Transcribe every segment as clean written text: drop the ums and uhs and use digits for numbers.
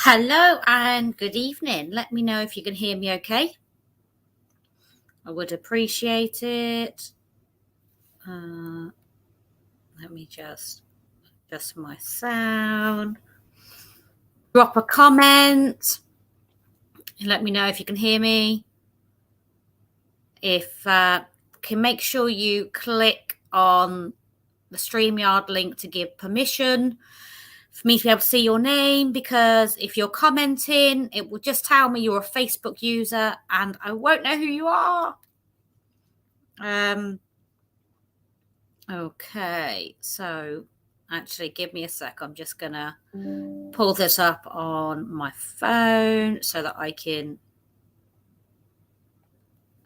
Hello and good evening. Let me know if you can hear me okay. I would appreciate it. Let me just adjust my sound. Drop a comment and let me know if you can hear me. If can make sure you click on the StreamYard link to give permission for me to be able to see your name, because if you're commenting, it will just tell me you're a Facebook user and I won't know who you are. Okay, so actually give me a sec. I'm just gonna pull this up on my phone so that I can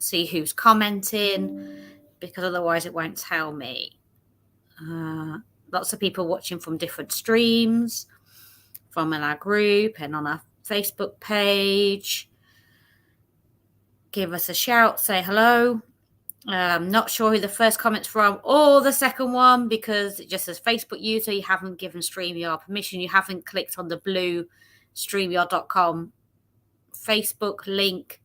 see who's commenting, because otherwise it won't tell me. Lots of people watching from different streams, from in our group and on our Facebook page. Give us a shout, say hello. Not sure who the first comment's from or the second one, because it just says Facebook user. You haven't given StreamYard permission. You haven't clicked on the blue StreamYard.com Facebook link.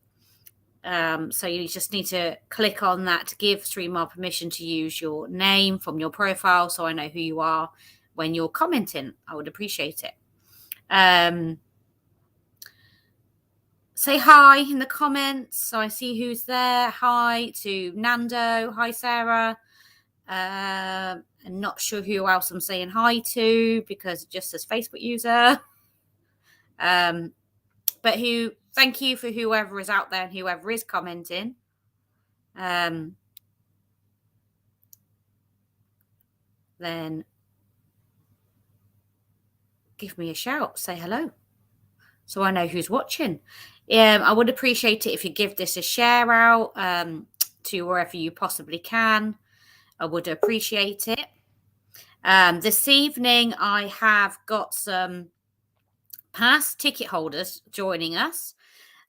So you just need to click on that to give StreamYard permission to use your name from your profile, so I know who you are when you're commenting. I would appreciate it. Say hi in the comments so I see who's there. Hi to Nando. Hi, Sarah. I'm not sure who else I'm saying hi to because it just says Facebook user. But thank you for whoever is out there and whoever is commenting. Then give me a shout. Say hello so I know who's watching. I would appreciate it if you give this a share out to wherever you possibly can. I would appreciate it. This evening, I have got some past ticket holders joining us.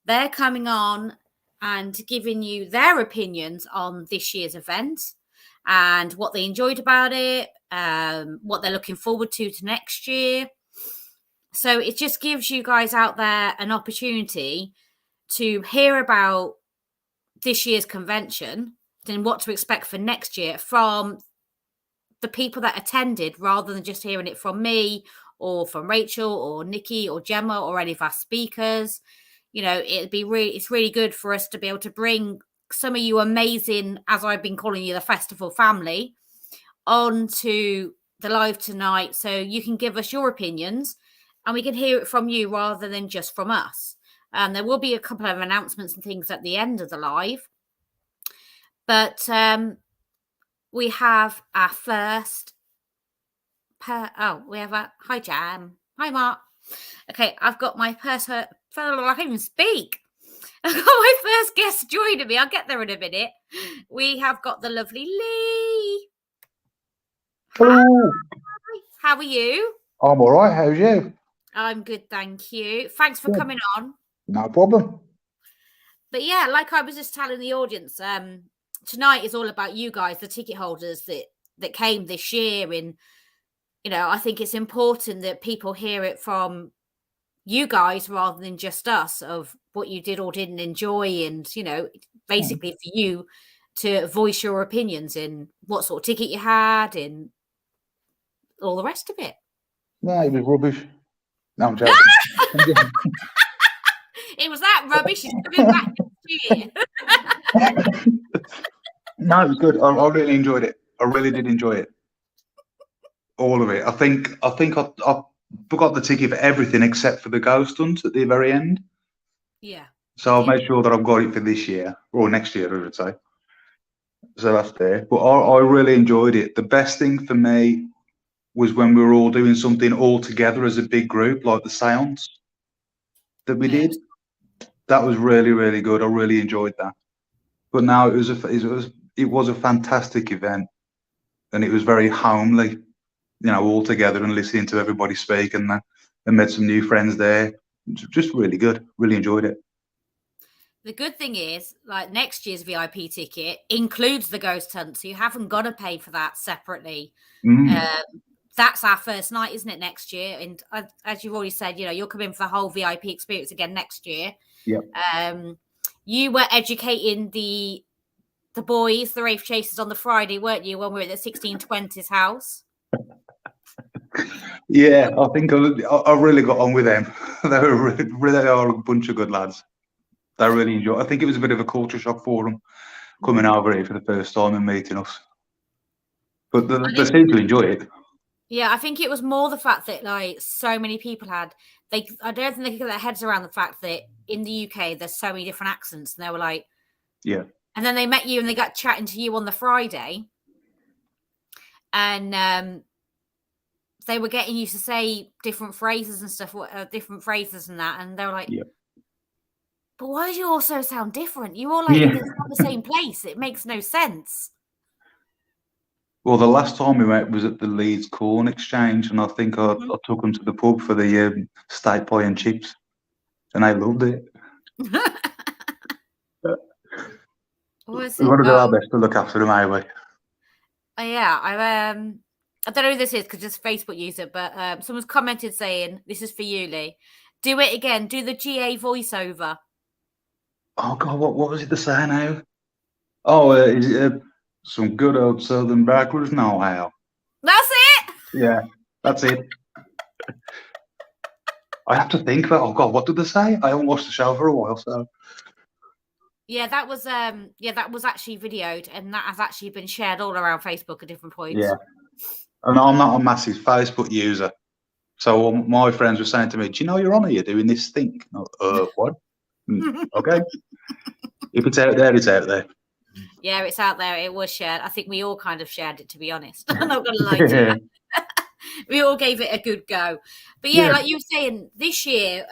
They're coming on and giving you their opinions on this year's event and what they enjoyed about it, what they're looking forward to next year. So it just gives you guys out there an opportunity to hear about this year's convention and what to expect for next year from the people that attended, rather than just hearing it from me or from Rachel or Nikki or Gemma or any of our speakers. You know, it's really good for us to be able to bring some of you amazing, as I've been calling you, the festival family, onto the live tonight, so you can give us your opinions and we can hear it from you rather than just from us. There will be a couple of announcements and things at the end of the live, but we have our first. We have a hi Jam, hi Mark. Okay, I've got my person. I can't even speak. I've got my first guest joining me. I'll get there in a minute. We have got the lovely Lee. Hello. Hi. How are you? I'm all right. How's you? I'm good, thank you. Thanks for coming on. No problem. But yeah, like I was just telling the audience, tonight is all about you guys, the ticket holders that came this year. And, you know, I think it's important that people hear it from you guys rather than just us, of what you did or didn't enjoy. And, you know, basically for you to voice your opinions in what sort of ticket you had and all the rest of it. No, it was rubbish. No, I'm joking. It was that rubbish. It's coming back next year. No, it was good. I really enjoyed it. I really did enjoy it. All of it. I think I forgot the ticket for everything except for the ghost hunt at the very end. Yeah. So I've made sure that I've got it for this year, or next year, I would say. So that's there. But I really enjoyed it. The best thing for me was when we were all doing something all together as a big group, like the seance that we did. That was really, really good. I really enjoyed that. But now it was a fantastic event, and it was very homely, you know, all together and listening to everybody speak, and met some new friends there. Just really good. Really enjoyed it. The good thing is, like, next year's VIP ticket includes the ghost hunt, so you haven't got to pay for that separately. that's our first night, isn't it, next year? And as you've already said, you'll come in for the whole VIP experience again next year. Yeah. You were educating the boys, the Wraith Chasers, on the Friday, weren't you, when we were at the 1620's house? Yeah, I think I really got on with them. They really are a bunch of good lads. They really enjoy. I think it was a bit of a culture shock for them coming over here for the first time and meeting us. But they seem to enjoy it. Yeah, I think it was more the fact that like so many people I don't think they could get their heads around the fact that in the UK there's so many different accents, and they were like, yeah. And then they met you and they got chatting to you on the Friday, and they were getting you to say different phrases and stuff, different phrases and that, and they were like, yeah. But why do you all so sound different? You all like in the same place. It makes no sense. Well, the last time we went was at the Leeds Corn Exchange, and I think I took them to the pub for the steak pie and chips, and they loved it. We've got to do our best to look after them, anyway. Yeah, I don't know who this is because just Facebook user, but someone's commented saying, "This is for you, Lee. Do it again. Do the GA voiceover." Oh God, what was it to say now? Oh, is it some good old Southern backwards know-how? That's it. Yeah, that's it. I have to think about. Oh God, what did they say? I haven't watched the show for a while, so. Yeah, that was actually videoed, and that has actually been shared all around Facebook at different points. Yeah, and I'm not a massive Facebook user, so my friends were saying to me, "Do you know you're on here doing this thing?" What? Okay. If it's out there, it's out there. Yeah, it's out there. It was shared. I think we all kind of shared it, to be honest. I'm not going to lie to you. We all gave it a good go. But yeah, like you were saying, this year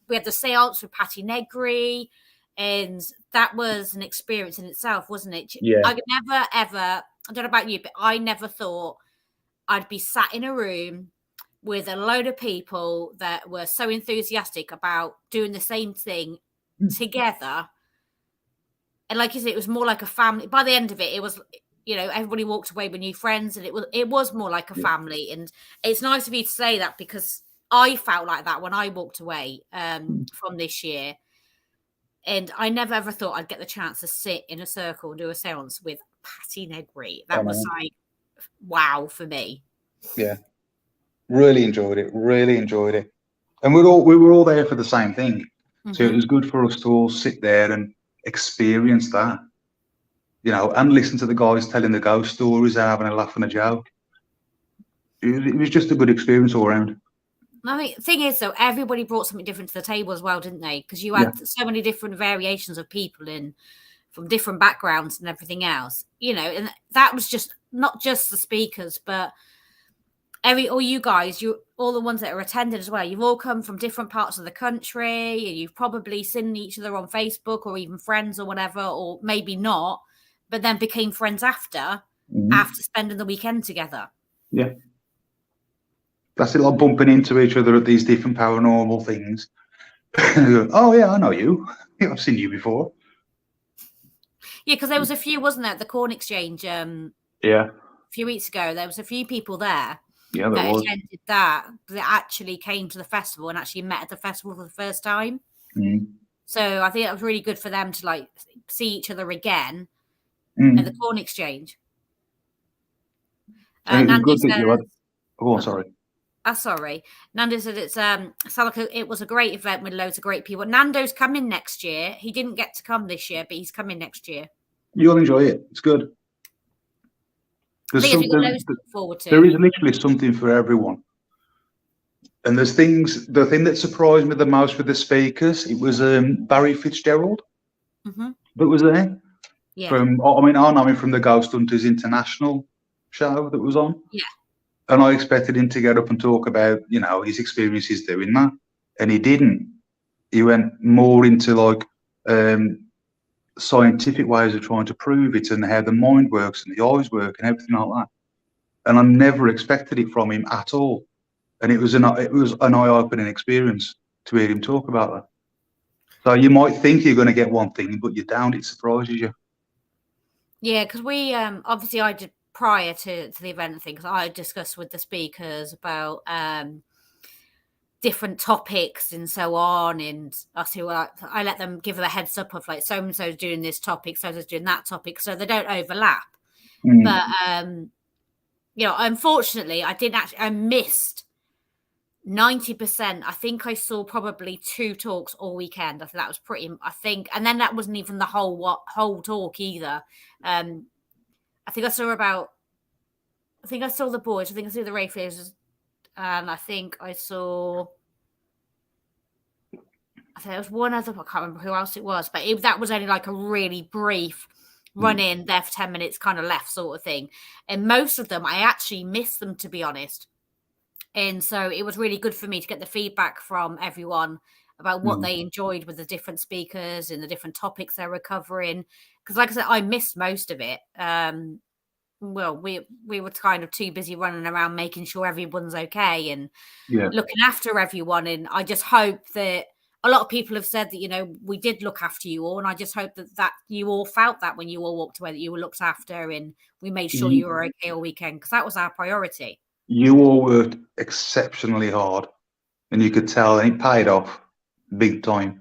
we had the seance with Patti Negri, and that was an experience in itself, wasn't it? Yeah. I never, ever, I don't know about you, but I never thought I'd be sat in a room with a load of people that were so enthusiastic about doing the same thing together. And like you said, it was more like a family. By the end of it, it was, everybody walked away with new friends, and it was more like a family. And it's nice of you to say that, because I felt like that when I walked away from this year. And I never ever thought I'd get the chance to sit in a circle and do a seance with Patti Negri. That was like, wow for me. Yeah. Really enjoyed it. And we were all there for the same thing. So it was good for us to all sit there and experience that, and listen to the guys telling the ghost stories and having a laugh and a joke. It was just a good experience all around. I mean, the thing is, though, everybody brought something different to the table as well, didn't they? Because you had so many different variations of people from different backgrounds and everything else, and that was just not just the speakers, but all you guys, all the ones that are attended as well. You've all come from different parts of the country, and you've probably seen each other on Facebook or even friends or whatever, or maybe not, but then became friends after spending the weekend together. Yeah. That's it, like bumping into each other at these different paranormal things. Oh yeah, I know you. I've seen you before. Yeah, because there was a few, wasn't there, at the Corn Exchange? A few weeks ago, there was a few people there. Yeah, that attended that actually came to the festival and actually met at the festival for the first time. So I think that was really good for them to like see each other again at the Corn Exchange. And it was good that you had. Oh, sorry. Sorry. Nando said it was a great event with loads of great people. Nando's coming next year. He didn't get to come this year, but he's coming next year. You'll enjoy it. It's good. There is literally something for everyone. And there's things. The thing that surprised me the most with the speakers, it was Barry Fitzgerald that was there. Yeah. I know him from the Ghost Hunters International show that was on. Yeah. And I expected him to get up and talk about, his experiences doing that, and he didn't. He went more into like scientific ways of trying to prove it, and how the mind works and the eyes work and everything like that. And I never expected it from him at all. And it was an eye-opening experience to hear him talk about that. So you might think you're going to get one thing, but you're down. It surprises you. Yeah, because we obviously I did prior to the event thing, because I discussed with the speakers about different topics and so on, and I let them give a heads up of like so and so's doing this topic, so and so's doing that topic, so they don't overlap. But unfortunately, I missed 90%. I think I saw probably 2 talks all weekend. I think that was and then that wasn't even the whole talk either. I think I saw the boys. I think I saw the Rayfields, and I think there was one other. I can't remember who else it was, but that was only like a really brief run in there for 10 minutes, kind of left sort of thing. And most of them, I actually missed them, to be honest. And so it was really good for me to get the feedback from everyone about what they enjoyed with the different speakers and the different topics they were covering. Because, like I said, I missed most of it. Well, we were kind of too busy running around making sure everyone's okay and looking after everyone. And I just hope that a lot of people have said that, we did look after you all. And I just hope that you all felt that when you all walked away, that you were looked after and we made sure you were okay all weekend, because that was our priority. You all worked exceptionally hard, and you could tell, and it paid off big time.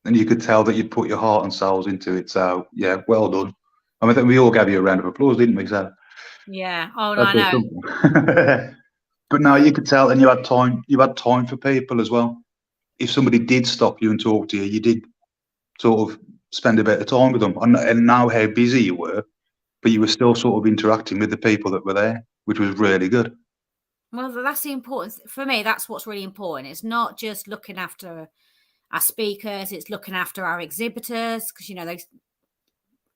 And you could tell that you'd put your heart and souls into it. So, yeah, well done. I mean, I think we all gave you a round of applause, didn't we? So, yeah. Oh, no, I know. But no, you could tell, and you had time. You had time for people as well. If somebody did stop you and talk to you, you did sort of spend a bit of time with them. And now how busy you were, but you were still sort of interacting with the people that were there, which was really good. Well, that's the importance for me. That's what's really important. It's not just looking after our speakers; it's looking after our exhibitors, because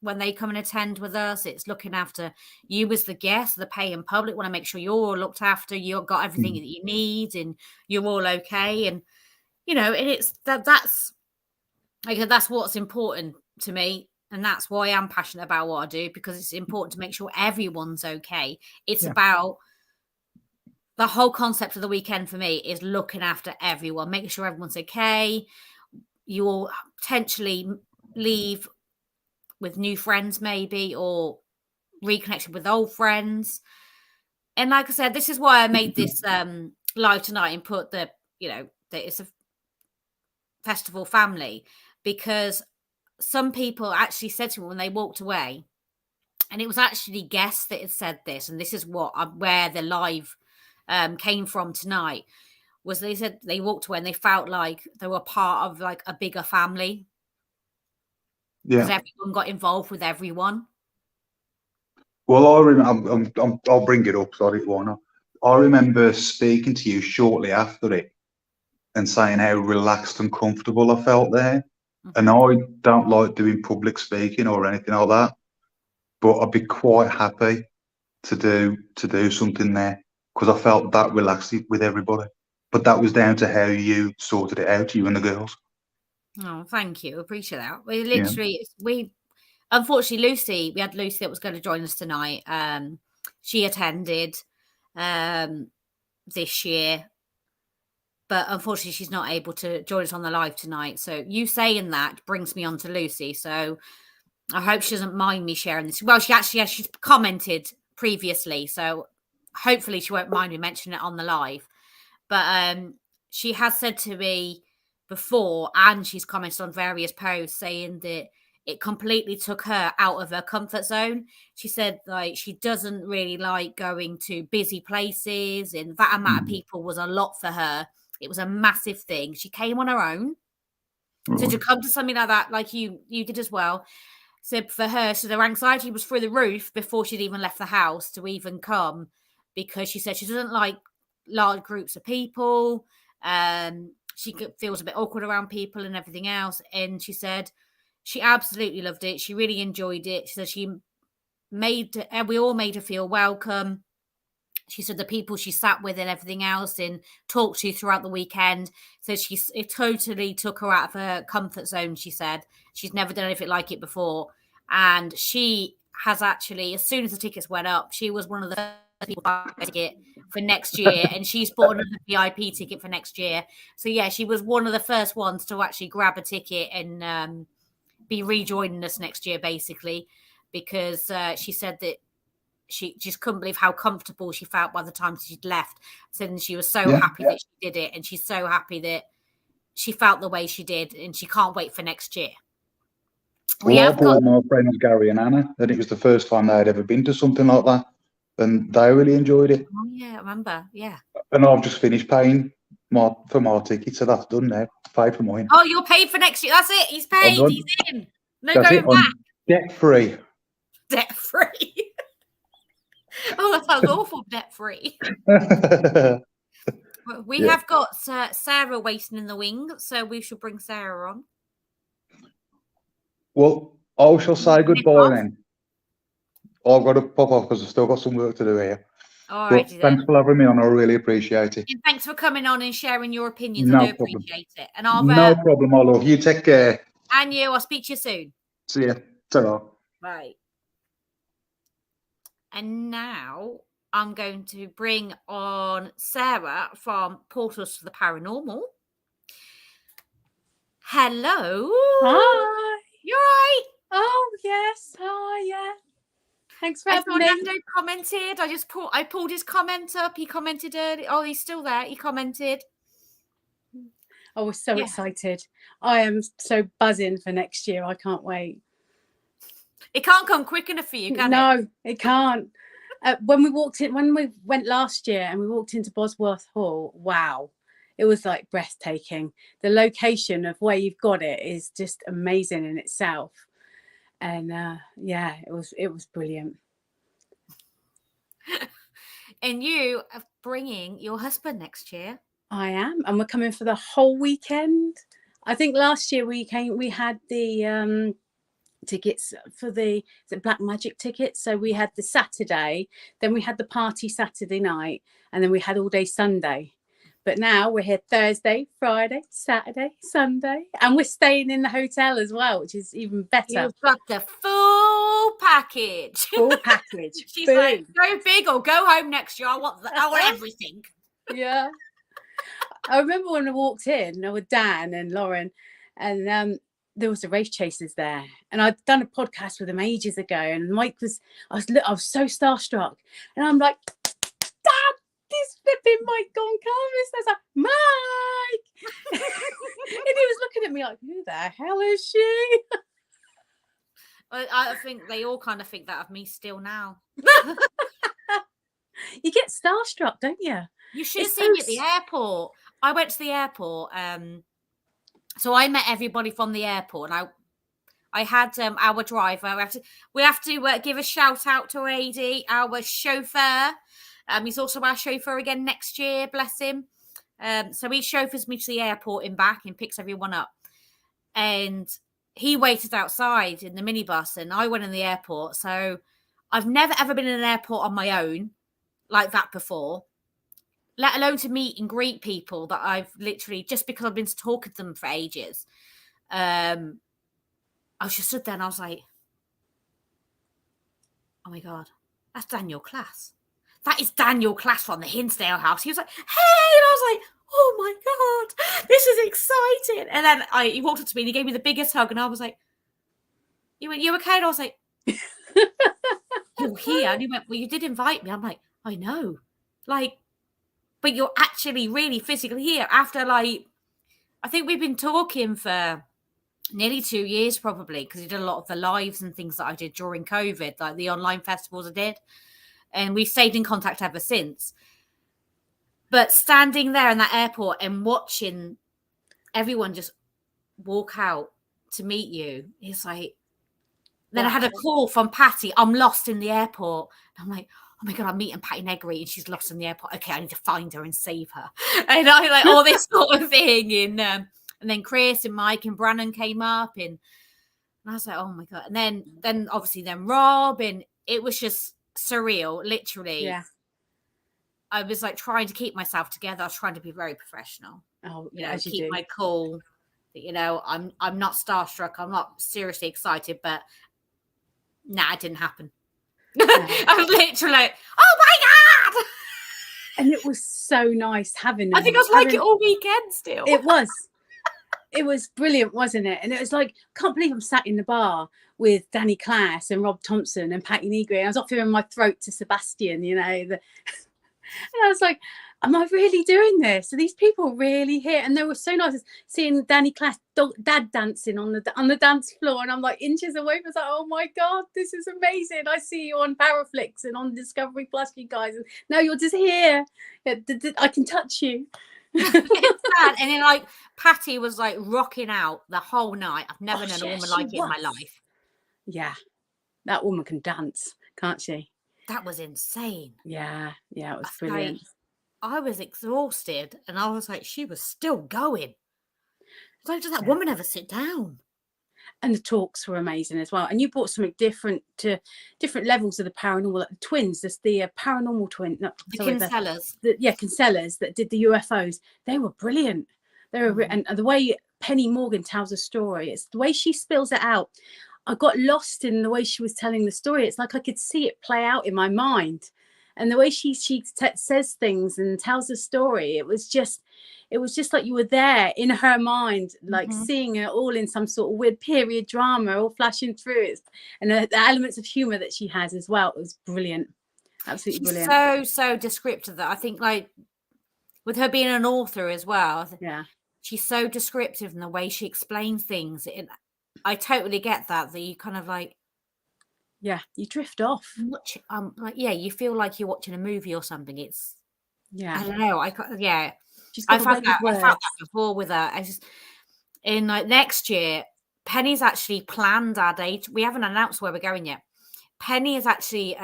when they come and attend with us, it's looking after you as the guest, the paying public. Want to make sure you're all looked after, you've got everything that you need, and you're all okay. And and it's that's what's important to me. And that's why I'm passionate about what I do, because it's important to make sure everyone's okay. It's about the whole concept of the weekend for me is looking after everyone, making sure everyone's okay. You will potentially leave with new friends maybe, or reconnected with old friends. And like I said, this is why I made this live tonight and put that it's a festival family, because some people actually said to me when they walked away, and it was actually guests that had said this, and this is where the live came from tonight, was they said they walked away and they felt like they were part of like a bigger family, because everyone got involved with everyone. Well, I remember. I'll bring it up. Sorry, Warner. I remember speaking to you shortly after it and saying how relaxed and comfortable I felt there. And I don't like doing public speaking or anything like that, but I'd be quite happy to do something there, because I felt that relaxed with everybody. But that was down to how you sorted it out, you and the girls. Oh, thank you. Appreciate that. Unfortunately, we had Lucy that was going to join us tonight. She attended this year, but unfortunately she's not able to join us on the live tonight. So you saying that brings me on to Lucy. So I hope she doesn't mind me sharing this. Well, she's commented previously, so hopefully she won't mind me mentioning it on the live. But she has said to me before, and she's commented on various posts, saying that it completely took her out of her comfort zone. She said like she doesn't really like going to busy places, and that amount of people was a lot for her. It was a massive thing. She came on her own. So to come to something like that, like you did as well, so for her, so their anxiety was through the roof before she'd even left the house to even come, because she said she doesn't like large groups of people. She feels a bit awkward around people and everything else. And she said she absolutely loved it. She really enjoyed it. She said we all made her feel welcome. She said the people she sat with and everything else and talked to throughout the weekend. So it totally took her out of her comfort zone. She said she's never done anything like it before. And she has actually, as soon as the tickets went up, she was one of the first people to buy a ticket for next year. And she's bought another VIP ticket for next year. So yeah, she was one of the first ones to actually grab a ticket and be rejoining us next year, basically, because she said that she just couldn't believe how comfortable she felt by the time she'd left. So she was so Yeah. happy that she did it, and she's so happy that she felt the way she did, and she can't wait for next year. Well, I brought my friends Gary and Anna, and it was the first time they had ever been to something like that, and they really enjoyed it. Oh yeah, I remember. Yeah. And I've just finished paying for my ticket, so that's done now. Paid for mine. Oh, you're paid for next year. That's it. He's paid. He's in. No that's going back. Debt free. Debt free. Oh, that sounds awful. Debt free. We have got Sarah waiting in the wing, so we should bring Sarah on. Well, I shall say goodbye then. I've got to pop off because I've still got some work to do here. All right. Thanks for having me on. I really appreciate it. And thanks for coming on and sharing your opinions. No I do problem. appreciate it. And no problem, my love. You take care. And you. I'll speak to you soon. See ya. Ta-ra. Bye. And now I'm going to bring on Sarah from Portals to the Paranormal. Hello. Hi. You're right. Oh yes. Hi. Yeah. Thanks for having me. Orlando commented. I pulled his comment up. He commented early. Oh, he's still there. He commented. I was so excited. I am so buzzing for next year. I can't wait. It can't come quick enough for you, can it? No, it can't. When we went last year and we walked into Bosworth Hall, wow. It was like breathtaking. The location of where you've got it is just amazing in itself. And it was brilliant. And you are bringing your husband next year. I am, and we're coming for the whole weekend. I think last year we had the tickets for the Black Magic tickets. So we had the Saturday, then we had the party Saturday night, and then we had all day Sunday. But now we're here Thursday, Friday, Saturday, Sunday, and we're staying in the hotel as well, which is even better. You've got the full package. Full package. She's like, go big or go home next year. I want everything. Yeah. I remember when I walked in, with Dan and Lauren, and there was the race chasers there, and I'd done a podcast with them ages ago, and Mike I was so starstruck, and I'm like, Dad, this flipping Mike Goncalves. I was like, Mike, and he was looking at me like, who the hell is she? I think they all kind of think that of me still now. You get starstruck, don't you? You should have seen me at the airport. I went to the airport. So I met everybody from the airport, and I had our driver. We have to give a shout out to AD, our chauffeur. He's also our chauffeur again next year, bless him. So he chauffeurs me to the airport and back and picks everyone up. And he waited outside in the minibus, and I went in the airport. So I've never ever been in an airport on my own like that before, let alone to meet and greet people that I've literally, just because I've been talking to them for ages. I was just stood there and I was like, oh my God, that's Daniel Class. That is Daniel Class from the Hinsdale house. He was like, hey, and I was like, oh my God, this is exciting. And then he walked up to me and he gave me the biggest hug, and I was like, you okay? And I was like, you're here. And he went, well, you did invite me. I'm like, I know. Like, but you're actually really physically here after, like, I think we've been talking for nearly 2 years probably, because he did a lot of the lives and things that I did during COVID, like the online festivals I did. And we've stayed in contact ever since. But standing there in that airport and watching everyone just walk out to meet you, it's like, then I had a call from Patty. I'm lost in the airport. I'm like, oh my God, I'm meeting Patty Negri and she's lost in the airport. Okay, I need to find her and save her. And I like all this sort of thing. And then Chris and Mike and Brannon came up, and I was like, oh my God. And then obviously then Rob, and it was just surreal, literally. Yeah. I was like trying to keep myself together. I was trying to be very professional. Oh, keep my cool. I'm not starstruck. I'm not seriously excited, but it didn't happen. No. I was literally like, oh my God. And it was so nice having them. I think I was like it all weekend still. It was. it was brilliant, wasn't it? And it was like, I can't believe I'm sat in the bar with Danny Class and Rob Thompson and Patty Negri. And I was offering my throat to Sebastian, you know. And I was like, am I really doing this? Are these people really here? And they were so nice seeing Danny Class dad dancing on the dance floor. And I'm like inches away. I was like, oh my God, this is amazing. I see you on Paraflix and on Discovery Plus, you guys. And now you're just here. I can touch you. It's sad. And then like Patty was like rocking out the whole night. I've never known a woman like it in my life. Yeah, that woman can dance, can't she? That was insane. Yeah, it was brilliant. I was exhausted, and I was like, she was still going. Like, does that woman ever sit down? And the talks were amazing as well. And you brought something different to different levels of the paranormal. Like the twins, there's the paranormal twin. Kinsellas. Kinsellas that did the UFOs. They were brilliant. They were, and the way Penny Morgan tells a story, it's the way she spills it out. I got lost in the way she was telling the story. It's like I could see it play out in my mind. And the way she says things and tells a story, it was just like you were there in her mind, like seeing it all in some sort of weird period drama, all flashing through it, and the elements of humor that she has as well. It was brilliant, absolutely brilliant. So descriptive that I think, like, with her being an author as well. Yeah, she's so descriptive in the way she explains things. I totally get that you kind of like. Yeah, you drift off. You feel like you're watching a movie or something. It's I don't know. I felt that before with her. In like next year, Penny's actually planned our date. We haven't announced where we're going yet. Penny has actually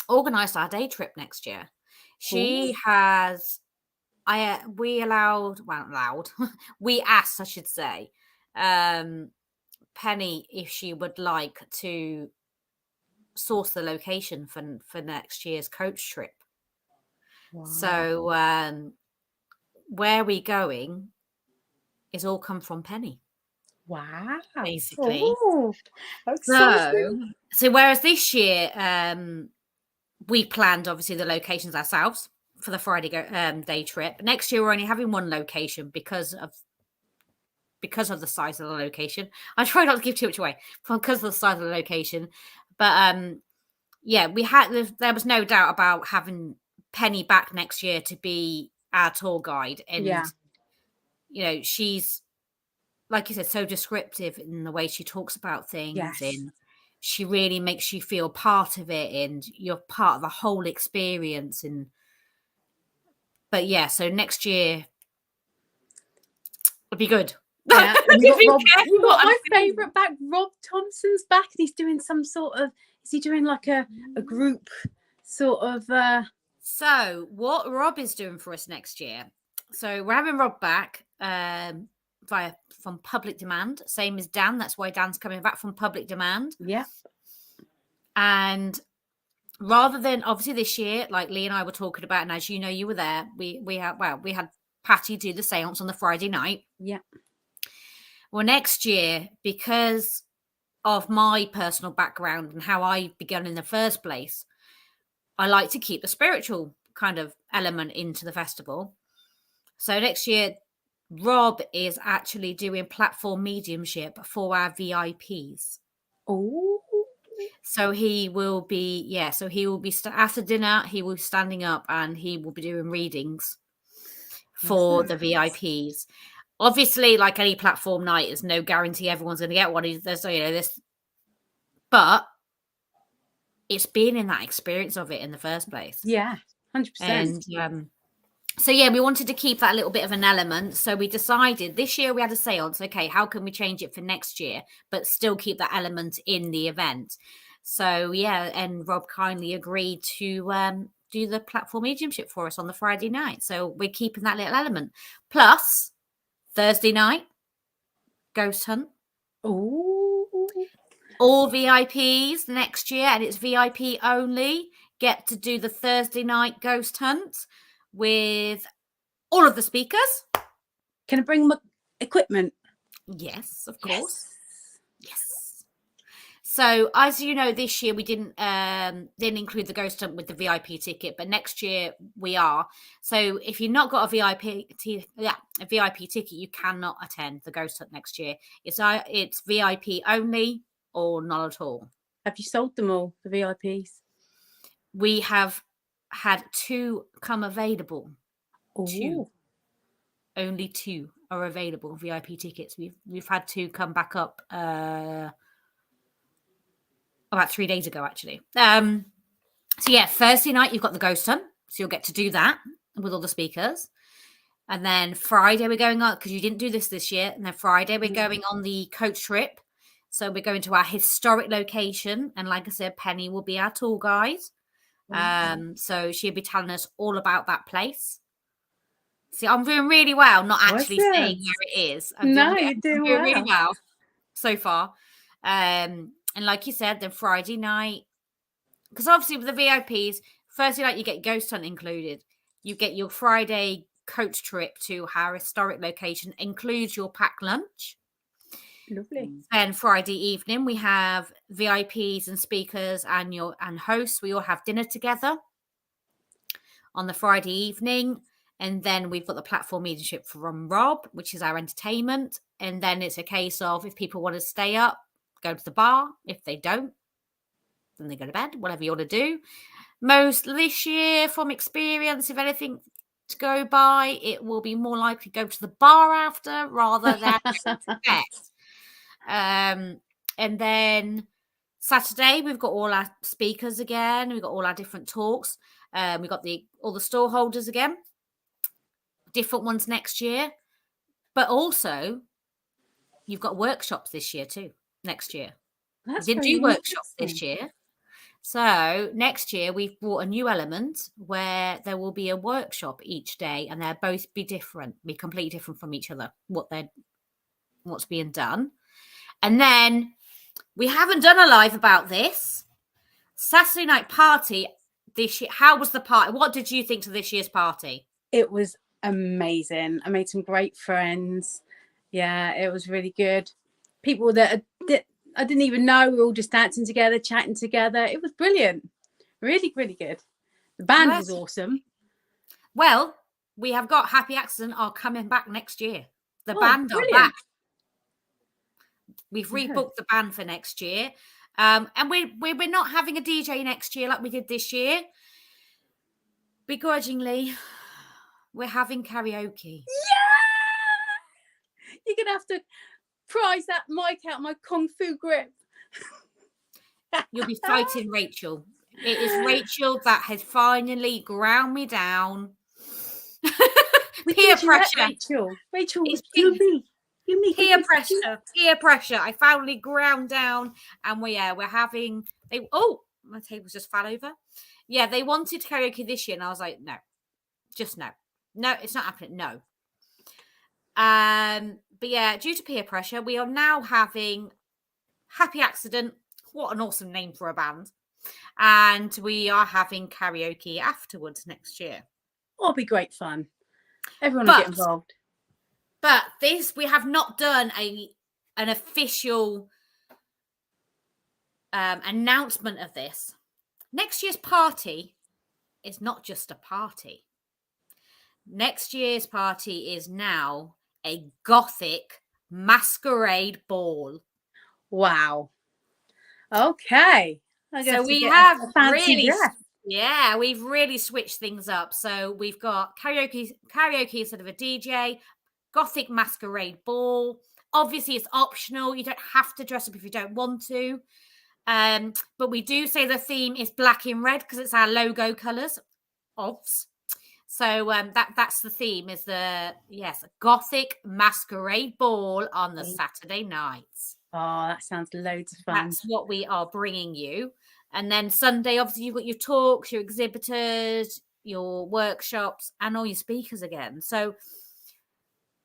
organised our day trip next year. She has. We asked, I should say, Penny if she would like to source the location for next year's coach trip. Wow. So where we going is all come from Penny. Wow. Basically. Oh, so whereas this year we planned obviously the locations ourselves for the Friday day trip. Next year we're only having one location because of the size of the location. I try not to give too much away because of the size of the location. But there was no doubt about having Penny back next year to be our tour guide. And, she's, like you said, so descriptive in the way she talks about things. Yes. And she really makes you feel part of it and you're part of the whole experience. So next year it'll be good. Yeah, you got my favourite back. Rob Thompson's back, and he's doing some sort of. Is he doing like a group sort of? So what Rob is doing for us next year? So we're having Rob back from Public Demand, same as Dan. That's why Dan's coming back from Public Demand. Yeah. And rather than obviously this year, like Lee and I were talking about, and as you know, you were there. We had Patty do the séance on the Friday night. Yeah. Well, next year, because of my personal background and how I began in the first place, I like to keep the spiritual kind of element into the festival. So next year, Rob is actually doing platform mediumship for our VIPs. Oh. So he will be, after dinner, he will be standing up and he will be doing readings for the VIPs. Obviously, like any platform night, there's no guarantee everyone's going to get one. But it's been in that experience of it in the first place. Yeah, 100%. And we wanted to keep that little bit of an element. So we decided this year we had a séance. Okay, how can we change it for next year, but still keep that element in the event? So and Rob kindly agreed to do the platform mediumship for us on the Friday night. So we're keeping that little element. Plus, Thursday night, ghost hunt. Oh. All VIPs next year, and it's VIP only, get to do the Thursday night ghost hunt with all of the speakers. Can I bring my equipment? Yes, of course. Yes. So as you know, this year we didn't include the ghost hunt with the VIP ticket, but next year we are. So if you've not got a VIP ticket, you cannot attend the ghost hunt next year. It's VIP only or not at all. Have you sold them all, the VIPs? We have had 2 come available. Ooh. 2. Only 2 are available VIP tickets. We've had 2 come back up about 3 days ago, actually. So yeah, Thursday night you've got the ghost hunt, so you'll get to do that with all the speakers. And then Friday we're going on, because you didn't do this year. And then Friday we're going on the coach trip. So we're going to our historic location, and like I said, Penny will be our tour guide. So she'll be telling us all about that place. See, I'm doing really well, not actually saying where it is. You're doing really well so far. And like you said, then Friday night, because obviously with the VIPs, Thursday night you get ghost hunt included. You get your Friday coach trip to our historic location, includes your packed lunch. Lovely. And Friday evening we have VIPs and speakers and hosts. We all have dinner together on the Friday evening. And then we've got the platform leadership from Rob, which is our entertainment. And then it's a case of, if people want to stay up, go to the bar. If they don't, then they go to bed, whatever you want to do. Most this year, from experience, if anything to go by, it will be more likely to go to the bar after rather than to bed. And then Saturday, we've got all our speakers again. We've got all our different talks. We've got all the store holders again. Different ones next year. But also, you've got workshops this year too, next year. We didn't do workshops this year. So next year, we've brought a new element where there will be a workshop each day, and they'll both be different, be completely different from each other, what's being done. And then we haven't done a live about this. Saturday night party this year. How was the party? What did you think to this year's party? It was amazing. I made some great friends. Yeah, it was really good. People that I didn't even know, we were all just dancing together, chatting together. It was brilliant. Really, really good. The band was awesome. Well, we have got Happy Accident are coming back next year. The band brilliant. are back. We've rebooked the band for next year. And we're not having a DJ next year like we did this year. Begrudgingly, we're having karaoke. Yeah! You're going to have to prize that mic out my Kung Fu grip. You'll be fighting Rachel. It is Rachel that has finally ground me down. Peer pressure. Rachel, you me. Peer pressure. I finally ground down, and we're having. My tables just fell over. Yeah, they wanted karaoke this year, and I was like, no, just no, it's not happening. No. But yeah, due to peer pressure, we are now having Happy Accident. What an awesome name for a band! And we are having karaoke afterwards next year. It'll be great fun. Everyone will get involved. But we have not done an official announcement of this. Next year's party is not just a party. Next year's party is now a Gothic masquerade ball. Wow. Okay. So we have we've really switched things up. So we've got karaoke instead of a DJ, Gothic masquerade ball. Obviously, it's optional. You don't have to dress up if you don't want to. But we do say the theme is black and red because it's our logo colours. So that's the theme, is a Gothic masquerade ball on the Saturday nights. Oh, that sounds loads of fun. That's what we are bringing you. And then Sunday, obviously, you've got your talks, your exhibitors, your workshops, and all your speakers again. So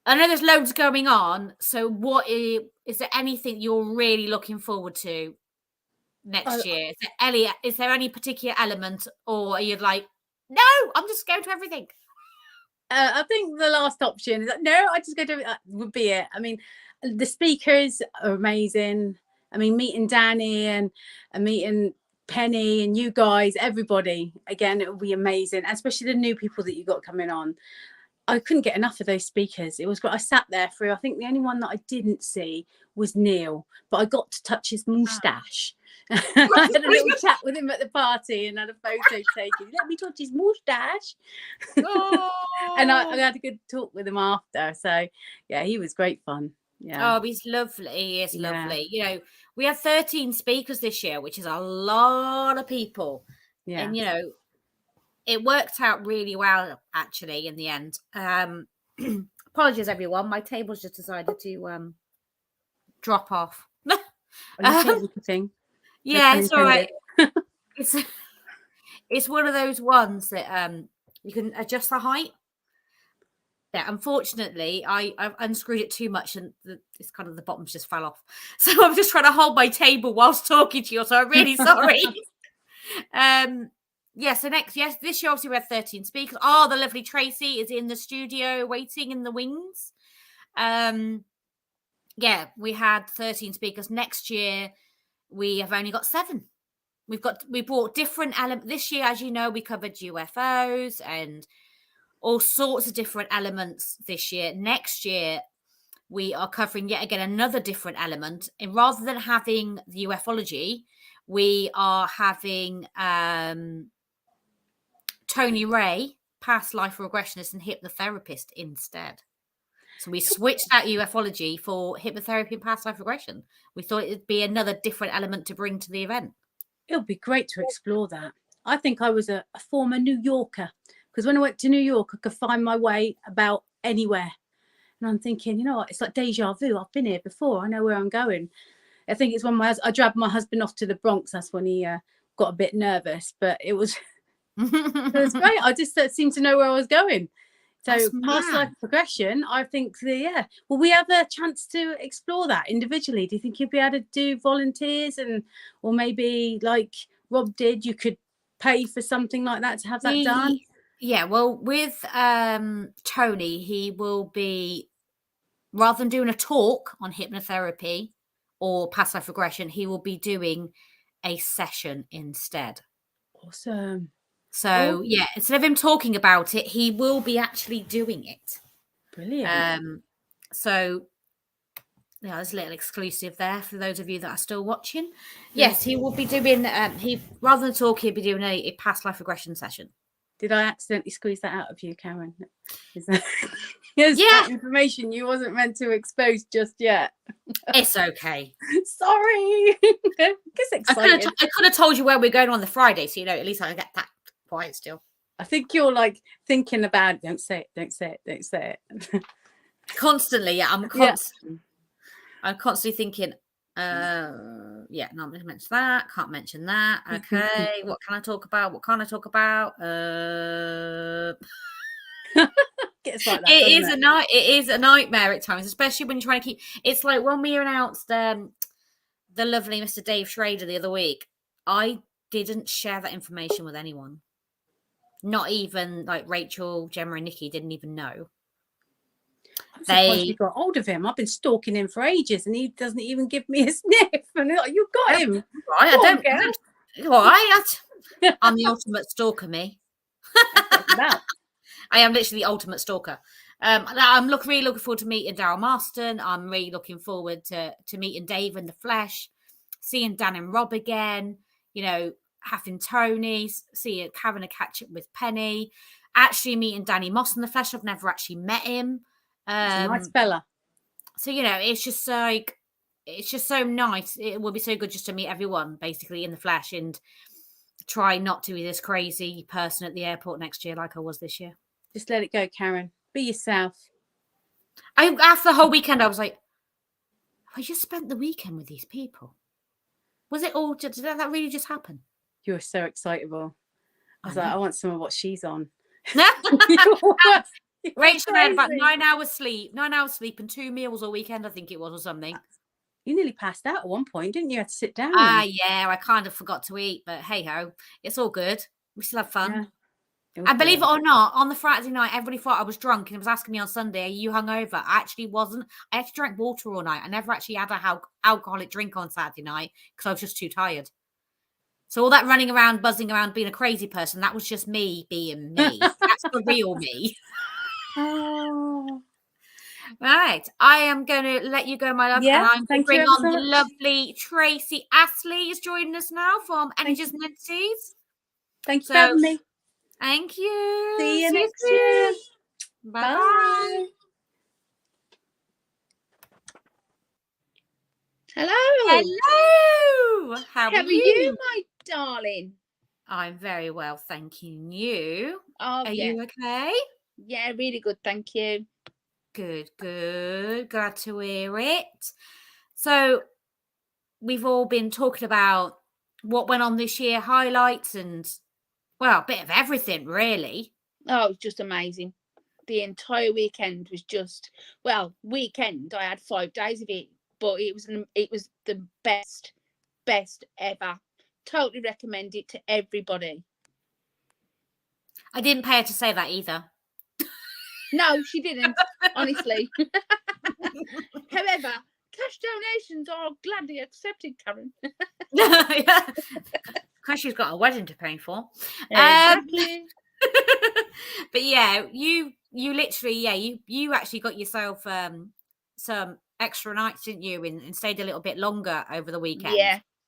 I know there's loads going on. So is there anything you're really looking forward to next year? Is there any particular element, or are you like, no, I'm just going to everything? I think the last option is no, I just go to that would be it. I mean, the speakers are amazing. I mean, meeting Danny and meeting Penny and you guys, everybody, again, it will be amazing, and especially the new people that you got coming on. I couldn't get enough of those speakers. It was great. I sat there through, I think the only one that I didn't see was Neil, but I got to touch his moustache. I had a little chat with him at the party and had a photo taken. Let me touch his moustache. And I had a good talk with him after. So, yeah, he was great fun. Yeah. Oh, he's lovely. He is lovely. You know, we had 13 speakers this year, which is a lot of people. Yeah. And, you know, it worked out really well, actually, in the end. Apologies, everyone. My table's just decided to drop off. Thing. Yeah, it's all right. It's one of those ones that you can adjust the height. Yeah, unfortunately, I've unscrewed it too much and it's kind of the bottoms just fell off. So I'm just trying to hold my table whilst talking to you. So I'm really sorry. So this year obviously we had 13 speakers. Oh, the lovely Tracy is in the studio waiting in the wings. We had 13 speakers. Next year we have only got 7. We brought different elements. This year, as you know, we covered UFOs and all sorts of different elements this year. Next year, we are covering yet again another different element. And rather than having the ufology, we are having Tony Ray, past life regressionist and hypnotherapist instead. So we switched out ufology for hypnotherapy and past life regression. We thought it'd be another different element to bring to the event. It would be great to explore that. I think I was a former New Yorker, because when I went to New York, I could find my way about anywhere. And I'm thinking, you know what, it's like deja vu. I've been here before. I know where I'm going. I think it's when I dragged my husband off to the Bronx. That's when he got a bit nervous, but it was great. I just seemed to know where I was going. So past life progression, I think, will we have a chance to explore that individually? Do you think you'd be able to do volunteers or maybe like Rob did, you could pay for something like that to have that done? Yeah, well, with Tony, he will be, rather than doing a talk on hypnotherapy or past life regression, he will be doing a session instead. Awesome. So, instead of him talking about it, he will be actually doing it. Brilliant. So, there's a little exclusive there for those of you that are still watching. Yes, he will be doing, rather than talk, he'll be doing a past life regression session. Did I accidentally squeeze that out of you, Karen? That information you wasn't meant to expose just yet. It's okay. Sorry. I could have told you where we're going on the Friday, so at least I get that quiet still. I think you're like thinking about it. Don't say it. Constantly, yeah. I'm constantly thinking, no, I'm going to mention that. Can't mention that. Okay. What can I talk about? What can't I talk about? It's like that, it is a nightmare at times, especially when you're trying to keep. It's like when we announced the lovely Mr. Dave Schrader the other week. I didn't share that information with anyone. Not even like Rachel, Gemma, and Nikki didn't even know. I'm surprised you got hold of him. I've been stalking him for ages, and he doesn't even give me a sniff. And like, you got him, right? I don't. All right, I'm the ultimate stalker, me. I am literally the ultimate stalker. I'm really looking forward to meeting Daryl Marston. I'm really looking forward to meeting Dave in the flesh, seeing Dan and Rob again. Having Tony, having a catch up with Penny, actually meeting Danny Moss in the flesh. I've never actually met him. He's a nice fella. So it's just so nice. It will be so good just to meet everyone basically in the flesh and try not to be this crazy person at the airport next year like I was this year. Just let it go, Karen. Be yourself. After the whole weekend, I was like, I just spent the weekend with these people. Was it all? Did that really just happen? You were so excitable. I was like, I want some of what she's on. Rachel had about 9 hours sleep and 2 meals all weekend, I think it was, or something. You nearly passed out at one point, didn't you? You had to sit down. Yeah, I kind of forgot to eat, but hey ho, it's all good. We still have fun. And believe it or not, on the Friday night, everybody thought I was drunk and was asking me on Sunday, are you hungover? I actually wasn't. I actually drank water all night. I never actually had a alcoholic drink on Saturday night because I was just too tired. So all that running around, buzzing around, being a crazy person, that was just me being me. That's the real me. Oh. Right. I am going to let you go, my love. Yeah, and I'm going to thank you bring ever on so the much. lovely Tracy Astley is joining us now from Energies and Entities. Thank you for having me. Thank you. See you next year. Bye-bye. Bye. Hello. Hello. How How are you? my darling? I'm very well, thank you. You? Oh, Are yeah. you okay? Yeah, really good. Thank you. Good, good. Glad to hear it. So we've all been talking about what went on this year, highlights and, well, a bit of everything, really. Oh, it was just amazing. The entire weekend was just, well, weekend. I had 5 days of it, but it was the best ever. Totally recommend it to everybody. I didn't pay her to say that either. No, she didn't, honestly. However, cash donations are gladly accepted, Karen. Because she's got a wedding to pay for. Exactly. But yeah, you literally, yeah, you actually got yourself some extra nights, didn't you, and stayed a little bit longer over the weekend.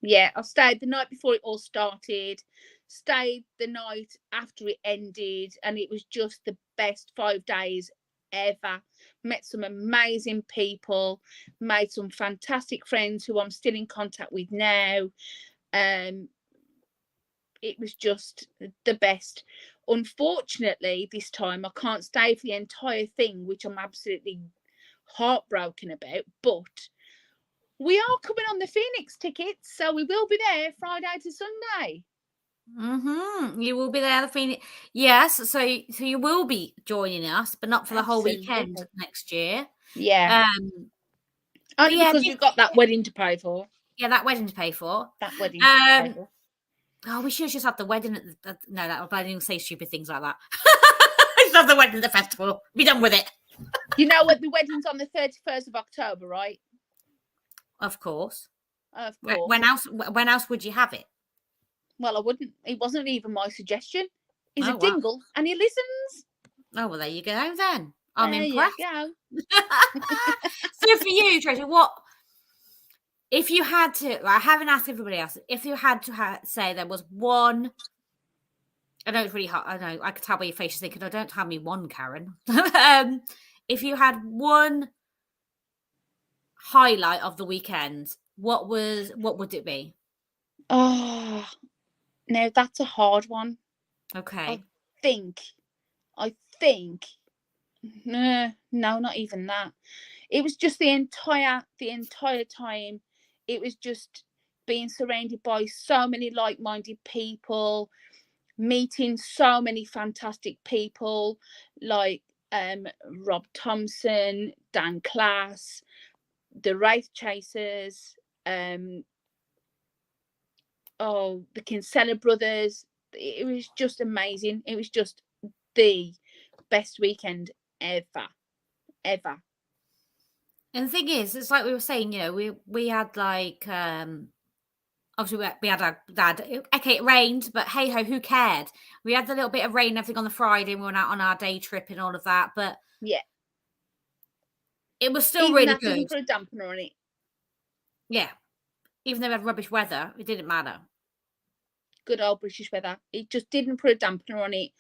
Yeah. I stayed the night before it all started, stayed the night after it ended, and it was just the best 5 days ever. Met some amazing people, made some fantastic friends who I'm still in contact with now. It was just the best. Unfortunately, this time I can't stay for the entire thing, which I'm absolutely heartbroken about, but we are coming on the Phoenix tickets, so we will be there Friday to Sunday. You will be there, the Phoenix. Yes, so you will be joining us, but not for the whole weekend next year. Yeah. Only because we've got that wedding to pay for. Yeah, that wedding to pay for. That wedding to pay for. Oh, we should have just had the wedding at the no, I didn't say stupid things like that. Just have the wedding at the festival. Be done with it. You know what? The wedding's on the 31st of October, right? Of course. Of course. When else would you have it? Well, I wouldn't. It wasn't even my suggestion. He's a wow. dingle and he listens. Oh, well, there you go then. I'm impressed. You go. So for you, Tracy, what if you had to? I haven't asked everybody else. If you had to say there was one, I know it's really hard. I know I could tell by your face you're thinking, "I don't tell me one, Karen." If you had one highlight of the weekend, what would it be? Oh, no, that's a hard one. Okay. I think. No, not even that. It was just the entire time. It was just being surrounded by so many like-minded people, meeting so many fantastic people like Rob Thompson, Dan Class, the Wraith Chasers, the Kinsella brothers. It was just amazing. It was just the best weekend ever. And the thing is, it's like we were saying, you know, we had like obviously we had our dad. Okay, it rained, but hey ho, who cared? We had the little bit of rain and everything on the Friday, and we went out on our day trip and all of that. But yeah, it was still even really that good. didn't put a dampener on it. Yeah, even though we had rubbish weather, it didn't matter. Good old British weather. It just didn't put a dampener on it.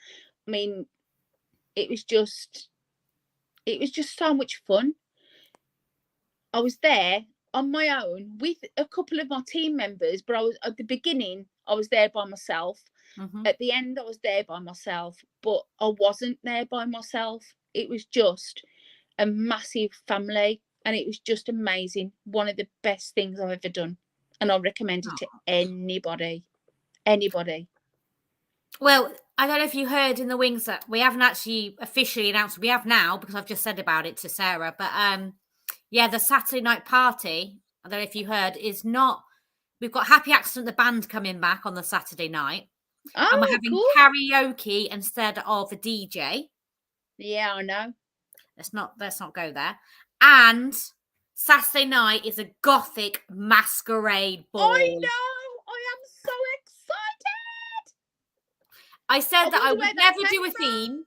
I mean, it was just so much fun. I was there on my own with a couple of my team members, but I was at the beginning, I was there by myself. Mm-hmm. At the end, I was there by myself, but I wasn't there by myself. It was just a massive family, and it was just amazing. One of the best things I've ever done, and I recommend it to anybody. Well, I don't know if you heard in the wings that we haven't actually officially announced. We have now because I've just said about it to Sarah. But yeah, the Saturday night party, I don't know if you heard, is not. We've got Happy Accident, the band, coming back on the Saturday night. and we're Oh, having cool. karaoke instead of a DJ. Yeah, I know. Let's not go there. And Saturday night is a gothic masquerade ball. I know. I am so excited. I said that I wonder would where that never came do a from. theme.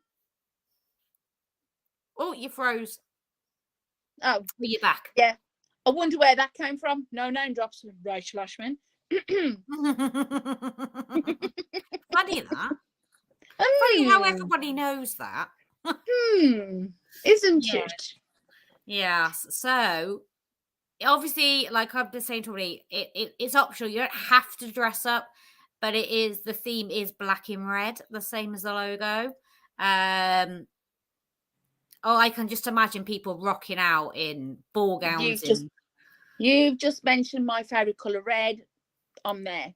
Oh, you froze. Oh, Oh, you're back. yeah. I wonder where that came from. No name drops. Rachel Ashman. Funny that. Funny how everybody knows that. Isn't Yeah. it? Yes. So obviously, like I've been saying already, it's optional. You don't have to dress up, but the theme is black and red, the same as the logo. I can just imagine people rocking out in ball gowns. You've just mentioned my favourite colour, red. I'm there.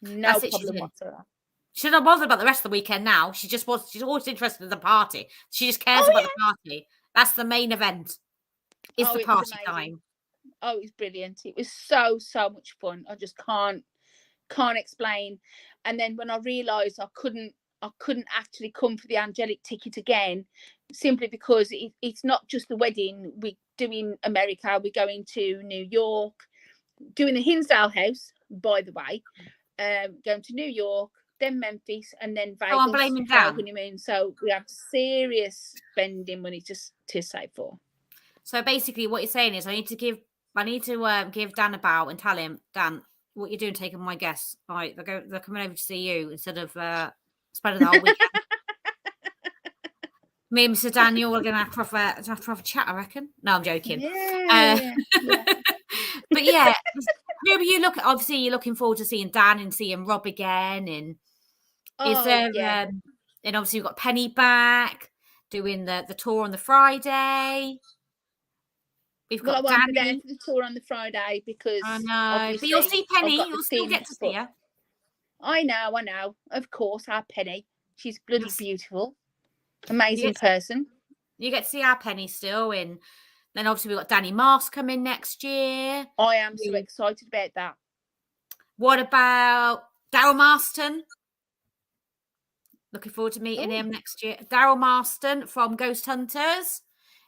No problem whatsoever. She's not bothered about the rest of the weekend now. She's always interested in the party. She just cares about the party. That's the main event. It's the party time. Oh, it was brilliant. It was so much fun. I just can't explain. And then when I realised I couldn't actually come for the angelic ticket again, simply because it's not just the wedding. We're doing America. We're going to New York, doing the Hinsdale house, by the way. Going to New York, then Memphis, and then Vegas. I'm blaming for our Dan. honeymoon. So we have serious spending money just to save for. So basically, what you're saying is, I need to give Dan a bow and tell him, Dan, what you're doing, taking my guests. Right, they're coming over to see you instead of spending the whole weekend. Me and Mr. Daniel are going to have to have a chat, I reckon. No, I'm joking. Yeah. But yeah, obviously you're looking forward to seeing Dan and seeing Rob again, and and obviously we've got Penny back doing the tour on the Friday. We've got I won't be there Danny for the tour on the Friday because I know, but you'll see Penny. You'll still get to see her. I know. Of course, our Penny. She's bloody beautiful, amazing person. You get to see our Penny still, and then obviously we've got Danny Mars coming next year. I am so excited about that. What about Daryl Marston? Looking forward to meeting him next year. Daryl Marston from Ghost Hunters.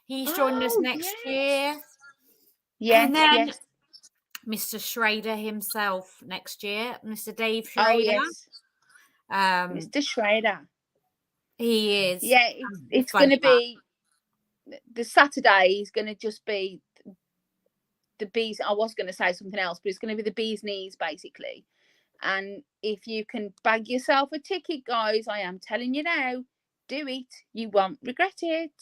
He's joining us next year. Yes, and then Mr. Schrader himself next year, Mr. Dave Schrader. Oh, yes. Mr. Schrader. He is. Yeah, it's going to be the Saturday is going to just be the bees. I was going to say something else, but it's going to be the bee's knees basically. And if you can bag yourself a ticket, guys, I am telling you now, do it. You won't regret it.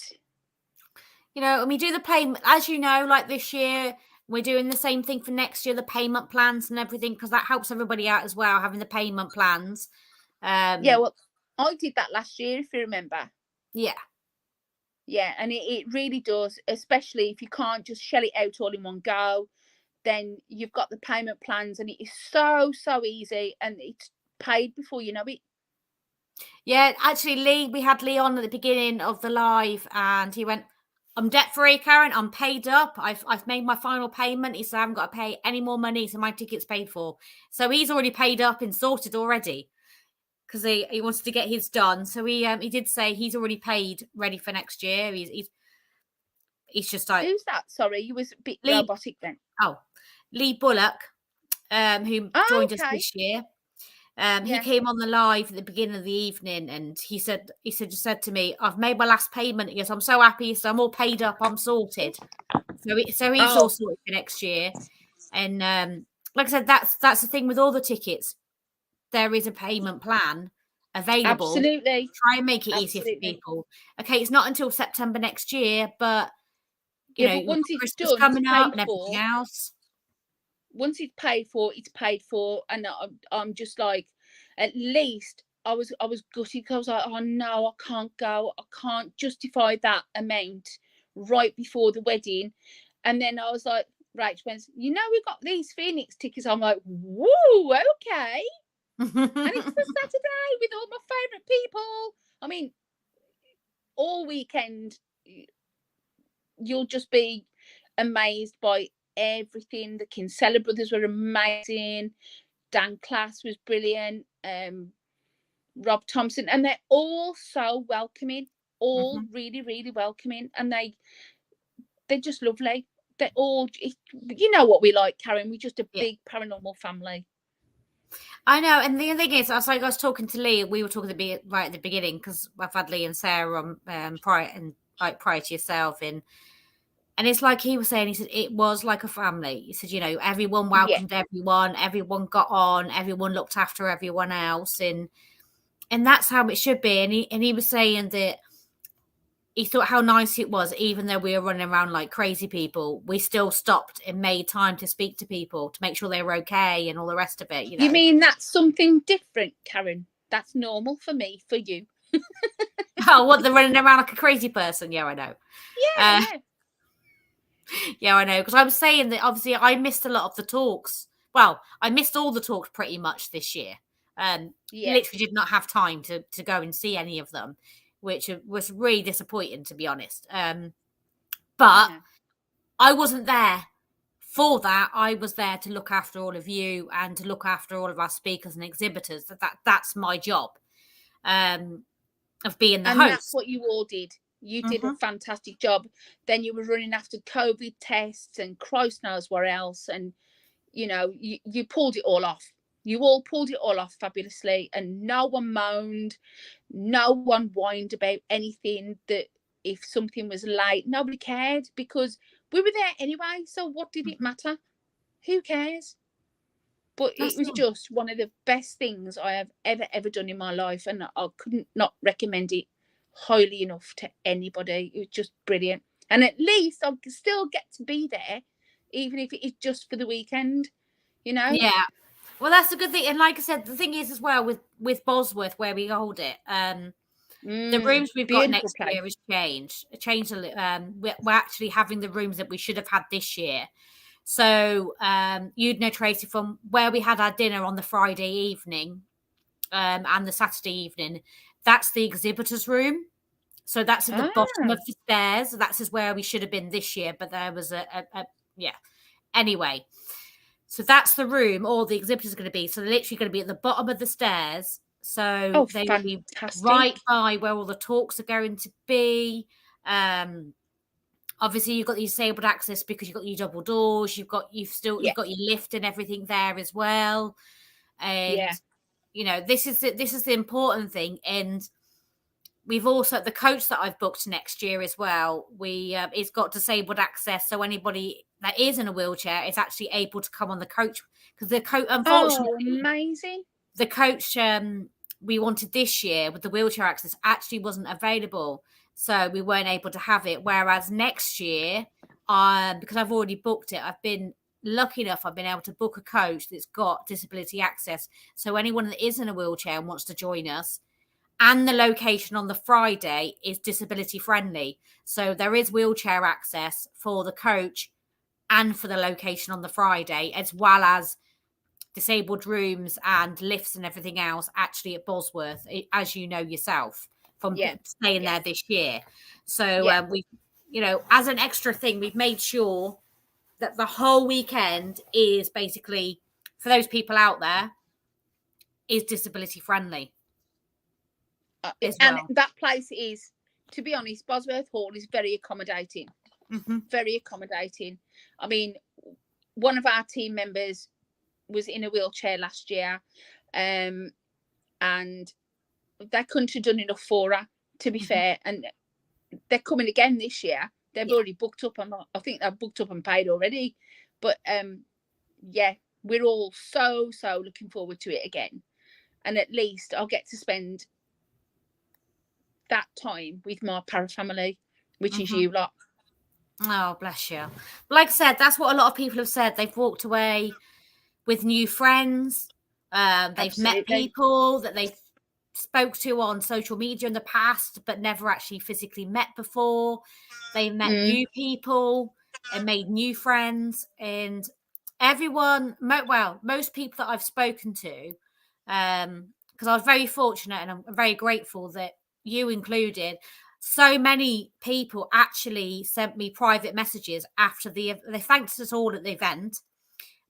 You know, and we do the payment, as you know, like this year, we're doing the same thing for next year, the payment plans and everything, because that helps everybody out as well, having the payment plans. Yeah, well, I did that last year, if you remember. Yeah. Yeah, and it really does, especially if you can't just shell it out all in one go. Then you've got the payment plans, and it is so easy, and it's paid before you know it. Yeah, actually, we had Lee on at the beginning of the live, and he went, I'm debt-free, Karen. I'm paid up. I've made my final payment. He said I haven't got to pay any more money, so my ticket's paid for. So he's already paid up and sorted already, because he wants to get his done. So he did say he's already paid, ready for next year. He's just like, who's that? Sorry, you was a bit robotic then. Oh, Lee Bullock, who joined us this year. He came on the live at the beginning of the evening, and he said to me, I've made my last payment. He goes, I'm so happy. So I'm all paid up. I'm sorted. So he's all sorted for next year. And like I said, that's the thing with all the tickets. There is a payment plan available. Absolutely. Try and make it easier for people. Okay, it's not until September next year, but you know, but once it's Christmas done, coming it's up paid and everything for. else. Once it's paid for, and I'm just like, at least I was gutted because I was like, oh no, I can't go, I can't justify that amount right before the wedding. And then I was like, right, you know, we got these Phoenix tickets. I'm like, woo, okay. And it's the Saturday with all my favourite people. I mean, all weekend you'll just be amazed by everything. The Kinsella brothers were amazing. Dan Class was brilliant. Rob Thompson, and they're all so welcoming, all really, really welcoming, and they're just lovely. They're all, you know what we like, Karen. We're just a big paranormal family. I know, and the other thing is, I was talking to Lee. We were talking right at the beginning because I've had Lee and Sarah on prior to yourself, and it's like he was saying. He said it was like a family. He said, everyone welcomed everyone got on, everyone looked after everyone else, and that's how it should be. And he was saying that he thought how nice it was, even though we were running around like crazy people, we still stopped and made time to speak to people to make sure they were okay and all the rest of it. You mean that's something different, Karen? That's normal for me, for you. Oh, what, they're running around like a crazy person? Yeah, I know. Yeah. Yeah, I know. Because I was saying that obviously I missed a lot of the talks. Well, I missed all the talks pretty much this year. Literally did not have time to go and see any of them, which was really disappointing, to be honest. But I wasn't there for that. I was there to look after all of you and to look after all of our speakers and exhibitors. That's my job, of being the host. And that's what you all did. You did a fantastic job. Then you were running after COVID tests and Christ knows what else. And, you pulled it all off. You all pulled it all off fabulously. And no one moaned. No one whined about anything, that if something was late, nobody cared, because we were there anyway. So what did it matter? Who cares? But it was just one of the best things I have ever done in my life. And I couldn't not recommend it highly enough to anybody. It was just brilliant. And at least I can still get to be there, even if it is just for the weekend, Yeah. Well, that's a good thing. And like I said, the thing is as well with Bosworth, where we hold it, the rooms we've got next year has changed. It changed a little. We're actually having the rooms that we should have had this year. So you'd know, Tracy, from where we had our dinner on the Friday evening and the Saturday evening, that's the exhibitors room. So that's at the bottom of the stairs. That's where we should have been this year. But there was Anyway, so that's the room all the exhibitors are going to be. So they're literally going to be at the bottom of the stairs. So they will be right by where all the talks are going to be. Obviously, you've got the disabled access because you've got your double doors. You've got your lift and everything there as well. And this is the important thing. And we've also, the coach that I've booked next year as well, it's got disabled access, so anybody that is in a wheelchair is actually able to come on the coach, because the coach, unfortunately, amazing. The coach we wanted this year with the wheelchair access actually wasn't available, so we weren't able to have it. Whereas next year, because I've already booked it, I've been lucky enough, I've been able to book a coach that's got disability access, so anyone that is in a wheelchair and wants to join us. And the location on the Friday is disability friendly. So there is wheelchair access for the coach and for the location on the Friday, as well as disabled rooms and lifts and everything else actually at Bosworth, as you know yourself from staying there this year. So we, as an extra thing, we've made sure that the whole weekend is basically, for those people out there, is disability friendly. And that place is, to be honest, Bosworth Hall is very accommodating. Very accommodating. I mean, one of our team members was in a wheelchair last year, and they couldn't have done enough for her, to be fair. And they're coming again this year. They've already booked up. I think they've booked up and paid already. But we're all so looking forward to it again. And at least I'll get to spend that time with my para family, which is you lot. Oh, bless you. Like I said, that's what a lot of people have said. They've walked away with new friends. They've met people that they've spoke to on social media in the past, but never actually physically met before. They met new people and made new friends. And everyone, most people that I've spoken to, because I was very fortunate and I'm very grateful that you included, so many people actually sent me private messages after they thanked us all at the event,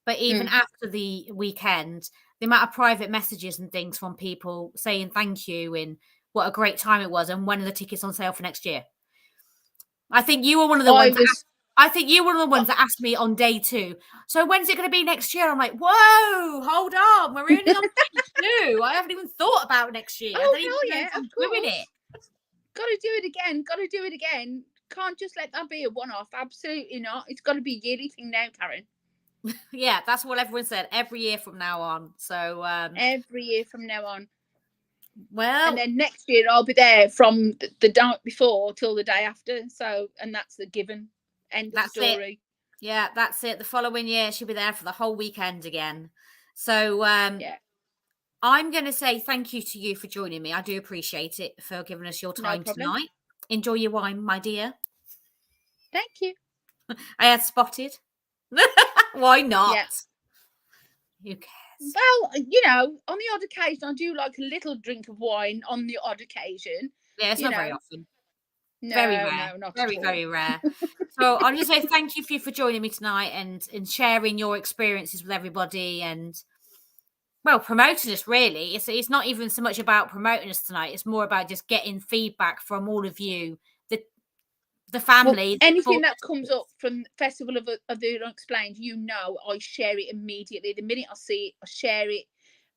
But even after the weekend, the amount of private messages and things from people saying thank you and what a great time it was, and when are the tickets on sale for next year? I think you were one of the ones. I think you were one of the ones that asked me on day 2. So when's it going to be next year? I'm like, whoa, hold on, we're only on day 2. I haven't even thought about next year. Oh, I don't hell even know yeah, if I'm of doing course. it. Got to do it again. Got to do it again. Can't just let that be a one-off. Absolutely not. It's got to be a yearly thing now, Karen. Yeah, that's what everyone said. Every year from now on. So every year from now on. Well, and then next year I'll be there from the day before till the day after. So, and that's the given. End of story. Yeah, that's it. The following year she'll be there for the whole weekend again. So yeah. I'm going to say thank you to you for joining me. I do appreciate it, for giving us your time tonight. Enjoy your wine, my dear. Thank you. I had spotted. Why not? Yeah. Who cares? Well, you know, on the odd occasion, I do like a little drink of wine on the odd occasion. Yeah, it's not very often. No, very rare. No, not very, at all. very rare. So I'll just say thank you for joining me tonight and sharing your experiences with everybody and, well, promoting us, really. It's not even so much about promoting us tonight. It's more about just getting feedback from all of you, the family. Well, anything that comes up from Festival of the Unexplained, you know, I share it immediately. The minute I see it, I share it.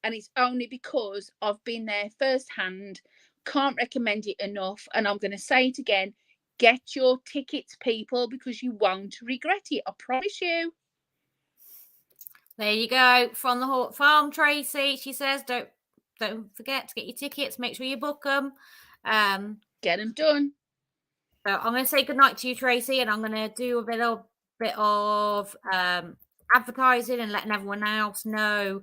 And it's only because I've been there firsthand. Can't recommend it enough. And I'm going to say it again. Get your tickets, people, because you won't regret it. I promise you. There you go. From the Hawk Farm, Tracy. She says, don't forget to get your tickets. Make sure you book them. Get them done. So I'm going to say goodnight to you, Tracy, and I'm going to do a bit of advertising and letting everyone else know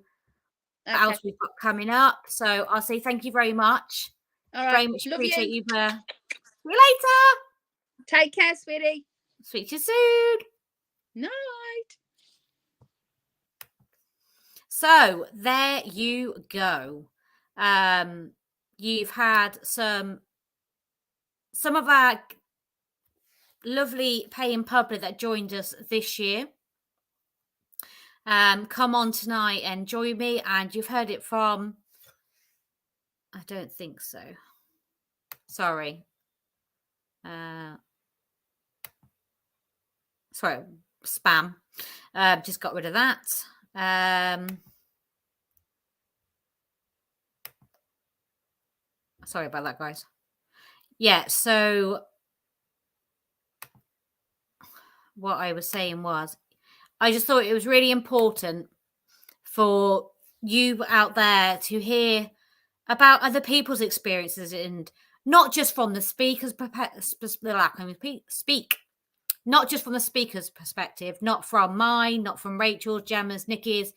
what else we've got coming up. So I'll say thank you very much. All right. Very much Love appreciate you. See you later. Take care, sweetie. Speak to you soon. Night. So there you go. You've had some of our lovely paying public that joined us this year. Come on tonight and join me, and you've heard it from, I don't think so. Sorry. Sorry, spam. Just got rid of that. Sorry about that, guys. Yeah, so what I was saying was, I just thought it was really important for you out there to hear about other people's experiences, and not just from the speaker's not just from the speaker's perspective, not from mine, not from Rachel's, Gemma's, Nikki's.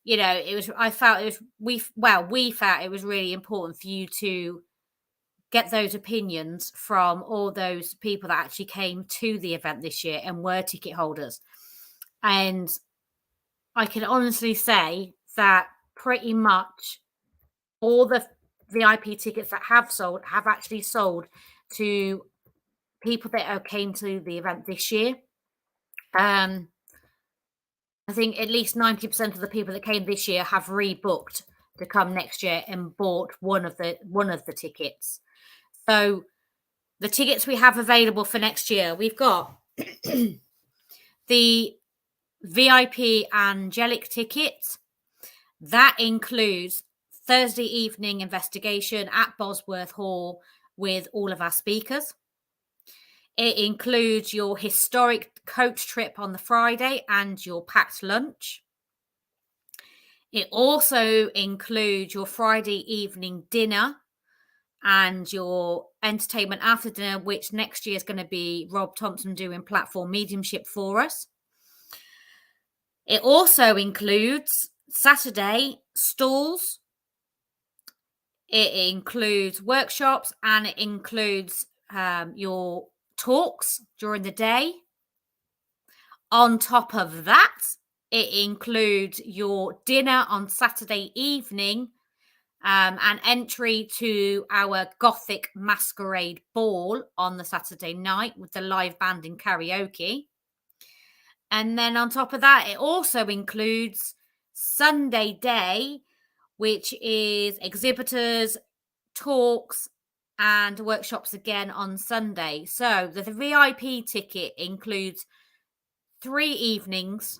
You know, we felt it was really important for you to get those opinions from all those people that actually came to the event this year and were ticket holders. And I can honestly say that pretty much all the VIP tickets that have actually sold to people that came to the event this year. I think at least 90% of the people that came this year have rebooked to come next year and bought one of the tickets. So the tickets we have available for next year, we've got the VIP Angelic ticket. That includes Thursday evening investigation at Bosworth Hall with all of our speakers. It includes your historic coach trip on the Friday and your packed lunch. It also includes your Friday evening dinner and your entertainment after dinner, which next year is going to be Rob Thompson doing platform mediumship for us. It also includes Saturday stalls. It includes workshops, and it includes your talks during the day. On top of that, it includes your dinner on Saturday evening, and entry to our Gothic Masquerade Ball on the Saturday night with the live band and karaoke. And then on top of that, it also includes Sunday day, which is exhibitors, talks, and workshops again on Sunday. So the VIP ticket includes 3 evenings,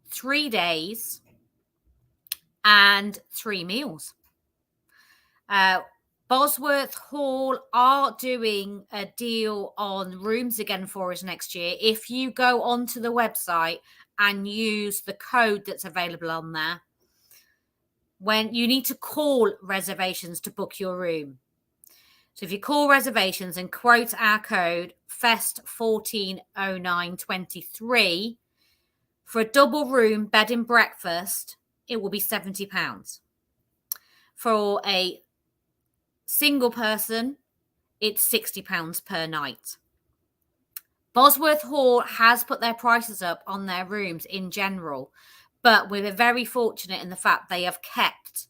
3 days, and 3 meals. Bosworth Hall are doing a deal on rooms again for us next year. If you go onto the website and use the code that's available on there, when you need to call reservations to book your room. So if you call reservations and quote our code FEST140923 for a double room bed and breakfast, it will be £70. For a single person, it's £60 per night. Bosworth Hall has put their prices up on their rooms in general, but we're very fortunate in the fact they have kept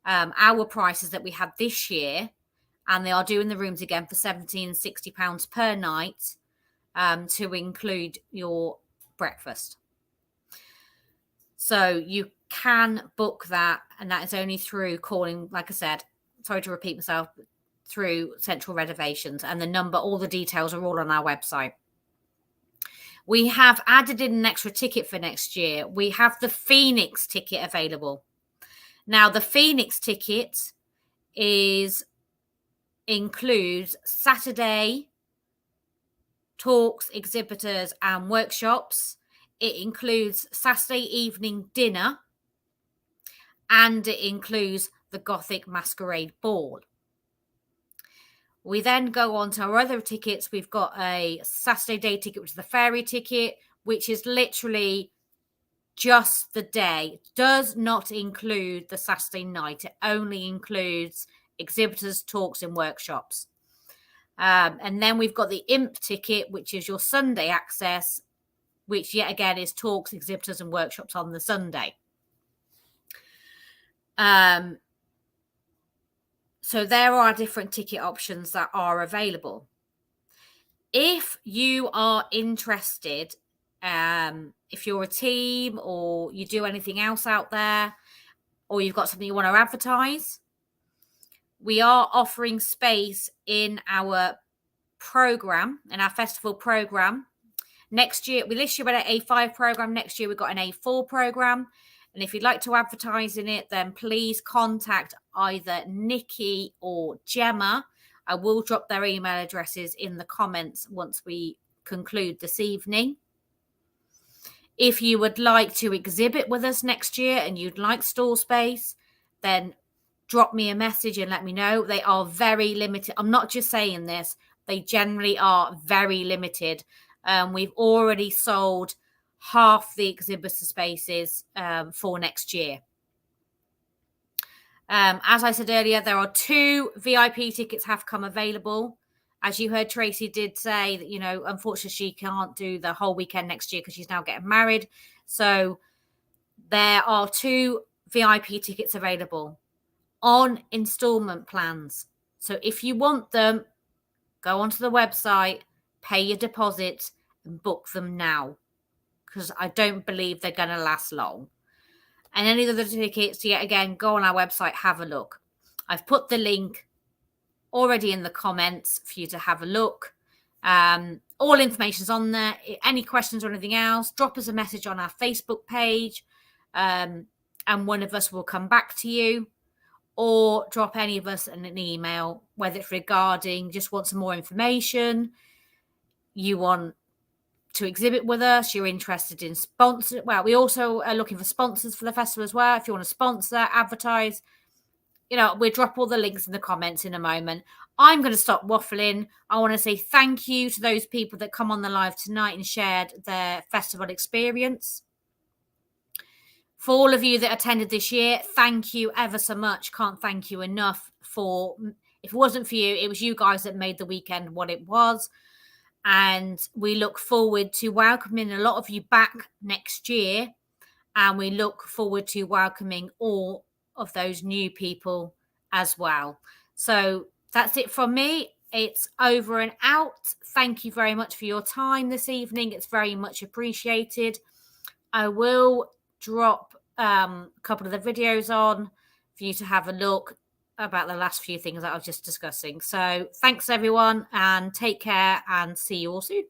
our prices that we had this year, and they are doing the rooms again for £70 and £60 per night to include your breakfast. So you can book that, and that is only through calling, like I said, sorry to repeat myself, through Central Reservations, and the number, all the details are all on our website. We have added in an extra ticket for next year. We have the Phoenix ticket available. Now, the Phoenix ticket includes Saturday talks, exhibitors, and workshops. It includes Saturday evening dinner, and it includes the Gothic Masquerade Ball. We then go on to our other tickets. We've got a Saturday day ticket, which is the fairy ticket, which is literally just the day. It does not include the Saturday night. It only includes exhibitors, talks, and workshops. And then we've got the Imp ticket, which is your Sunday access, which yet again is talks, exhibitors, and workshops on the Sunday. So there are different ticket options that are available. If you are interested, if you're a team or you do anything else out there, or you've got something you want to advertise, we are offering space in our program, in our festival program. Next year, this year we had an A5 program. Next year we've got an A4 program. And if you'd like to advertise in it, then please contact either Nikki or Gemma. I will drop their email addresses in the comments once we conclude this evening. If you would like to exhibit with us next year and you'd like stall space, then drop me a message and let me know. They are very limited. I'm not just saying this. They generally are very limited. We've already sold half the exhibitor spaces for next year. As I said earlier, there are 2 VIP tickets have come available. As you heard, Tracy did say that, unfortunately, she can't do the whole weekend next year because she's now getting married. So there are 2 VIP tickets available on installment plans. So if you want them, go onto the website, pay your deposit, and book them now, because I don't believe they're going to last long. And any other tickets, yet again, go on our website, have a look. I've put the link already in the comments for you to have a look. All information's on there. Any questions or anything else, drop us a message on our Facebook page, and one of us will come back to you, or drop any of us an email, whether it's regarding just want some more information, you want to exhibit with us, you're interested in sponsor. Well, we also are looking for sponsors for the festival as well. If you want to sponsor, advertise, we'll drop all the links in the comments in a moment. I'm going to stop waffling. I want to say thank you to those people that come on the live tonight and shared their festival experience. For all of you that attended this year, thank you ever so much. Can't thank you enough if it wasn't for you, it was you guys that made the weekend what it was. And we look forward to welcoming a lot of you back next year. And we look forward to welcoming all of those new people as well. So that's it from me. It's over and out. Thank you very much for your time this evening. It's very much appreciated. I will drop a couple of the videos on for you to have a look about the last few things that I was just discussing. So thanks, everyone, and take care, and see you all soon.